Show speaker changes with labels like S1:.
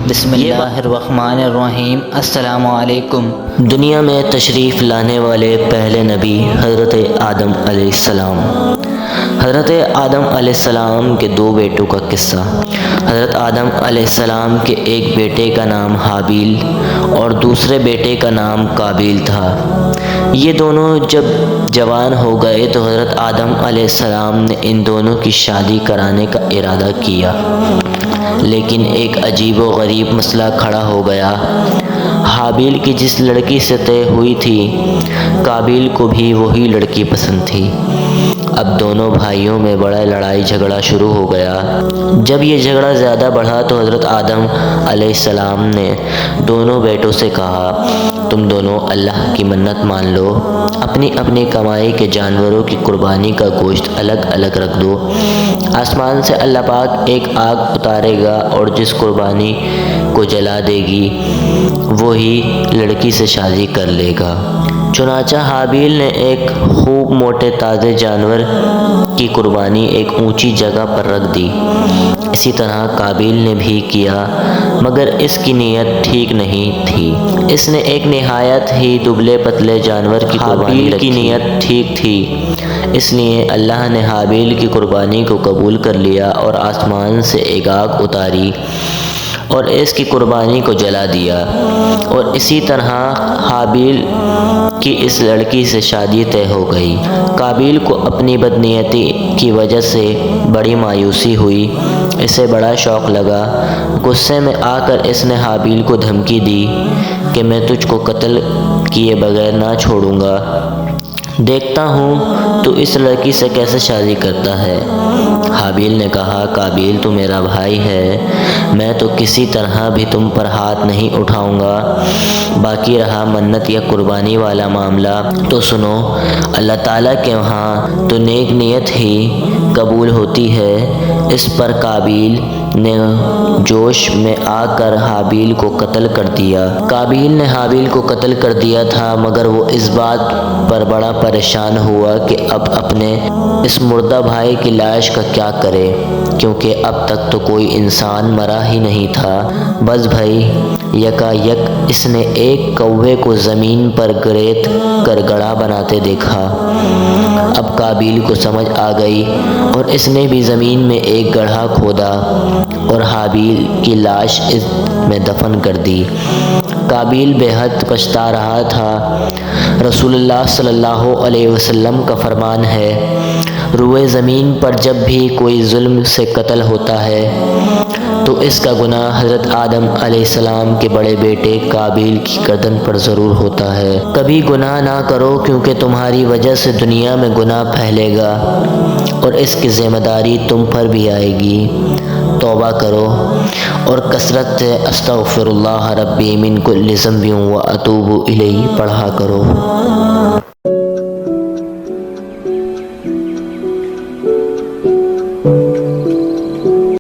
S1: بسم اللہ الرحمن الرحیم۔ السلام علیکم۔
S2: دنیا میں تشریف لانے والے پہلے نبی حضرت آدم علیہ السلام۔ حضرت آدم علیہ السلام کے دو بیٹوں کا قصہ۔ حضرت آدم علیہ السلام کے ایک بیٹے کا نام حابیل اور دوسرے بیٹے کا نام قابیل تھا۔ یہ دونوں جب جوان ہو گئے تو حضرت آدم علیہ السلام نے ان دونوں کی شادی کرانے کا ارادہ کیا، لیکن ایک عجیب و غریب مسئلہ کھڑا ہو گیا۔ حابیل کی جس لڑکی سے طے ہوئی تھی، قابیل کو بھی وہی لڑکی پسند تھی۔ اب دونوں بھائیوں میں بڑا لڑائی جھگڑا شروع ہو گیا۔ جب یہ جھگڑا زیادہ بڑھا تو حضرت آدم علیہ السلام نے دونوں بیٹوں سے کہا، تم دونوں اللہ کی منت مان لو، اپنی اپنی کمائی کے جانوروں کی قربانی کا گوشت الگ الگ رکھ دو۔ آسمان سے اللہ پاک ایک آگ اتارے گا اور جس قربانی کو جلا دے گی وہی لڑکی سے شادی کر لے گا۔ چنانچہ حابیل نے ایک خوب موٹے تازے جانور کی قربانی ایک اونچی جگہ پر رکھ دی۔ اسی طرح قابیل نے بھی کیا، مگر اس کی نیت ٹھیک نہیں تھی۔ اس نے ایک نہایت ہی دبلے پتلے جانور کی قربانی رکھی۔ کی نیت ٹھیک تھی، اس لیے اللہ نے حابیل کی قربانی کو قبول کر لیا اور آسمان سے ایک آگ اتاری اور اس کی قربانی کو جلا دیا، اور اسی طرح حابیل کی اس لڑکی سے شادی طے ہو گئی۔ قابیل کو اپنی بدنیتی کی وجہ سے بڑی مایوسی ہوئی، اسے بڑا شوق لگا۔ غصے میں آ کر اس نے حابیل کو دھمکی دی کہ میں تجھ کو قتل کیے بغیر نہ چھوڑوں گا، دیکھتا ہوں تو اس لڑکی سے کیسے شادی کرتا ہے۔ حابیل نے کہا، قابیل تو میرا بھائی ہے، میں تو کسی طرح بھی تم پر ہاتھ نہیں اٹھاؤں گا۔ باقی رہا منت یا قربانی والا معاملہ تو سنو، اللہ تعالیٰ کے وہاں تو نیک نیت ہی قبول ہوتی ہے۔ اس پر قابیل نے جوش میں آ کر حابیل کو قتل کر دیا۔ قابیل نے حابیل کو قتل کر دیا تھا، مگر وہ اس بات پر بڑا پریشان ہوا کہ اب اپنے اس مردہ بھائی کی لاش کا کیا کرے، کیونکہ اب تک تو کوئی انسان مرا ہی نہیں تھا۔ بس بھائی، یکا یک اس نے ایک کوے کو زمین پر گریت کر گڑھا بناتے دیکھا۔ اب قابیل کو سمجھ آ گئی اور اس نے بھی زمین میں ایک گڑھا کھودا اور حابیل کی لاش اس میں دفن کر دی۔ قابیل بے حد پچھتا رہا تھا۔ رسول اللہ صلی اللہ علیہ وسلم کا فرمان ہے، روئے زمین پر جب بھی کوئی ظلم سے قتل ہوتا ہے تو اس کا گناہ حضرت آدم علیہ السلام کے بڑے بیٹے قابیل کی گردن پر ضرور ہوتا ہے۔ کبھی گناہ نہ کرو، کیونکہ تمہاری وجہ سے دنیا میں گناہ پھیلے گا اور اس کی ذمہ داری تم پر بھی آئے گی۔ توبہ کرو اور کثرت سے استغفر اللہ ربی من کل ذنب و اتوب الیہ پڑھا کرو۔